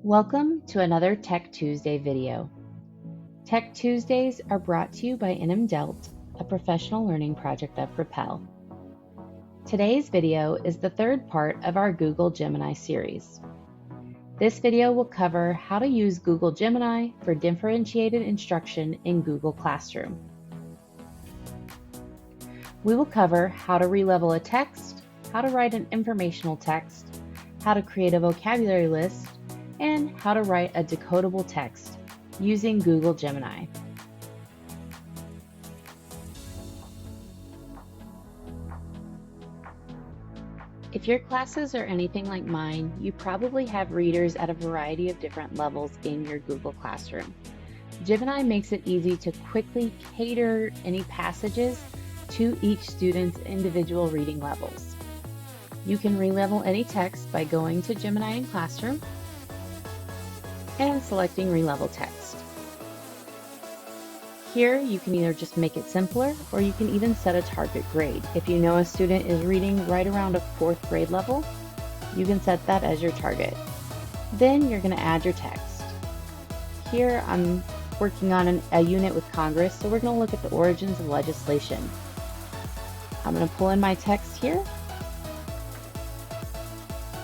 Welcome to another Tech Tuesday video. Tech Tuesdays are brought to you by NM Delt, a professional learning project of Propel. Today's video is the third part of our Google Gemini series. This video will cover how to use Google Gemini for differentiated instruction in Google Classroom. We will cover how to relevel a text, how to write an informational text, how to create a vocabulary list, and how to write a decodable text using Google Gemini. If your classes are anything like mine, you probably have readers at a variety of different levels in your Google Classroom. Gemini makes it easy to quickly cater any passages to each student's individual reading levels. You can relevel any text by going to Gemini in Classroom and selecting Relevel Text. Here, you can either just make it simpler, or you can even set a target grade. If you know a student is reading right around a 4th grade level, you can set that as your target. Then you're going to add your text. Here, I'm working on a unit with Congress, so we're going to look at the origins of legislation. I'm going to pull in my text here.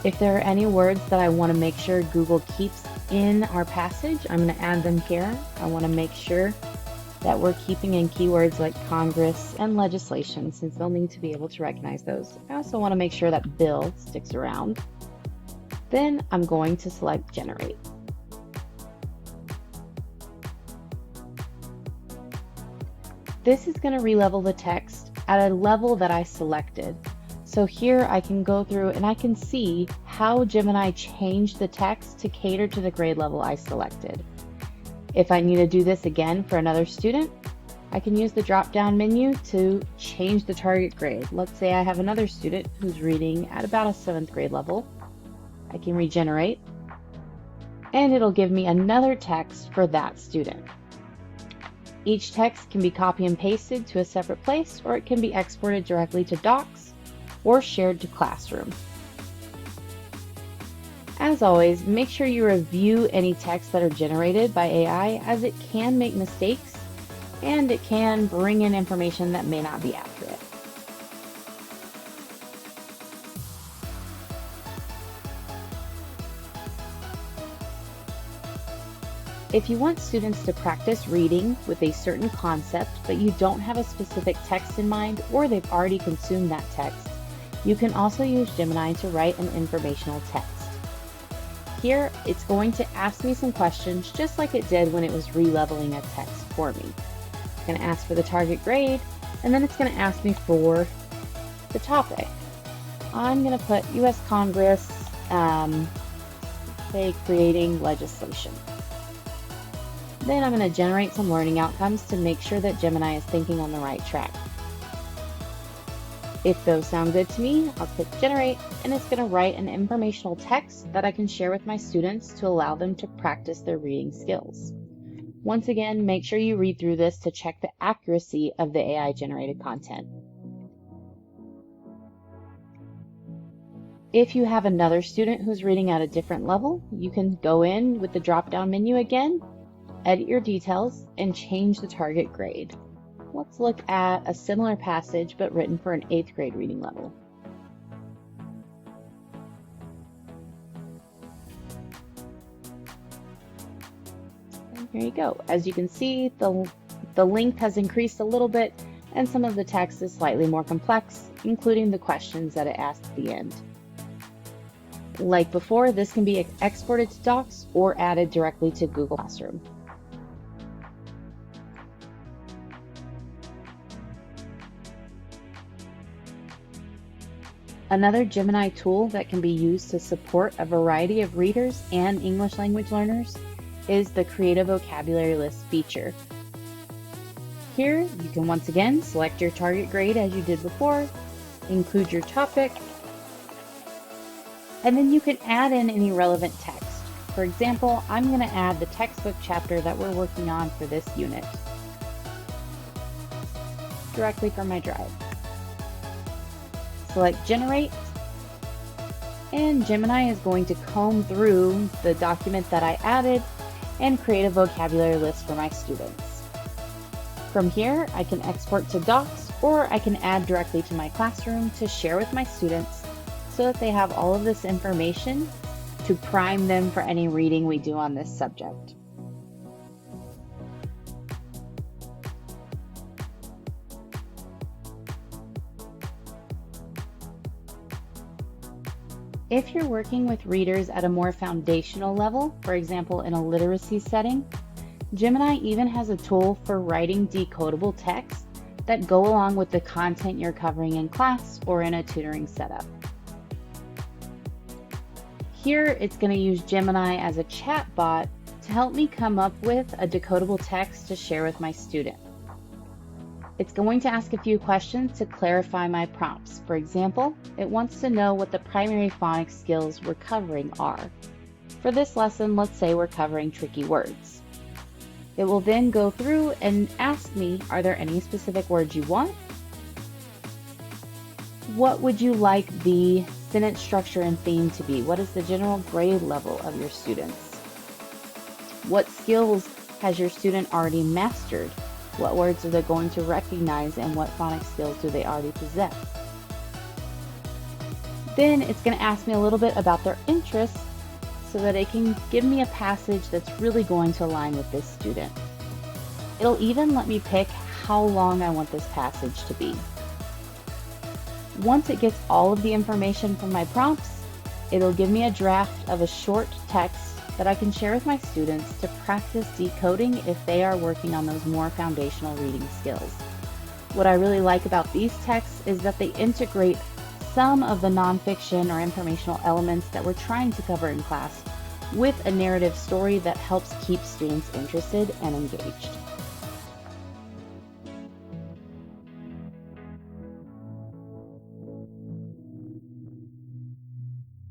If there are any words that I want to make sure Google keeps in our passage, I'm going to add them here. I want to make sure that we're keeping in keywords like Congress and legislation, since they'll need to be able to recognize those. I also want to make sure that bill sticks around. Then I'm going to select generate. This is going to relevel the text at a level that I selected. So here I can go through and I can see how Gemini changed the text to cater to the grade level I selected. If I need to do this again for another student, I can use the drop-down menu to change the target grade. Let's say I have another student who's reading at about a 7th grade level. I can regenerate, and it'll give me another text for that student. Each text can be copy and pasted to a separate place, or it can be exported directly to Docs or shared to Classroom. As always, make sure you review any texts that are generated by AI, as it can make mistakes and it can bring in information that may not be accurate. If you want students to practice reading with a certain concept, but you don't have a specific text in mind, or they've already consumed that text, you can also use Gemini to write an informational text. Here, it's going to ask me some questions just like it did when it was releveling a text for me. It's going to ask for the target grade, and then it's going to ask me for the topic. I'm going to put U.S. Congress, say creating legislation. Then I'm going to generate some learning outcomes to make sure that Gemini is thinking on the right track. If those sound good to me, I'll click generate, and it's going to write an informational text that I can share with my students to allow them to practice their reading skills. Once again, make sure you read through this to check the accuracy of the AI generated content. If you have another student who's reading at a different level, you can go in with the drop-down menu again, edit your details, and change the target grade. Let's look at a similar passage but written for an 8th grade reading level. And here you go. As you can see, the length has increased a little bit, and some of the text is slightly more complex, including the questions that it asks at the end. Like before, this can be exported to Docs or added directly to Google Classroom. Another Gemini tool that can be used to support a variety of readers and English language learners is the Create a Vocabulary List feature. Here, you can once again select your target grade as you did before, include your topic, and then you can add in any relevant text. For example, I'm going to add the textbook chapter that we're working on for this unit directly from my drive. Select generate, And Gemini is going to comb through the document that I added and create a vocabulary list for my students. From here, I can export to Docs, or I can add directly to my classroom to share with my students so that they have all of this information to prime them for any reading we do on this subject. If you're working with readers at a more foundational level, for example, in a literacy setting, Gemini even has a tool for writing decodable text that go along with the content you're covering in class or in a tutoring setup. Here, it's going to use Gemini as a chat bot to help me come up with a decodable text to share with my student. It's going to ask a few questions to clarify my prompts. For example, it wants to know what the primary phonics skills we're covering are. For this lesson, let's say we're covering tricky words. It will then go through and ask me, are there any specific words you want? What would you like the sentence structure and theme to be? What is the general grade level of your students? What skills has your student already mastered? What words are they going to recognize, and what phonics skills do they already possess? Then it's going to ask me a little bit about their interests so that it can give me a passage that's really going to align with this student. It'll even let me pick how long I want this passage to be. Once it gets all of the information from my prompts, it'll give me a draft of a short text that I can share with my students to practice decoding if they are working on those more foundational reading skills. What I really like about these texts is that they integrate some of the nonfiction or informational elements that we're trying to cover in class with a narrative story that helps keep students interested and engaged.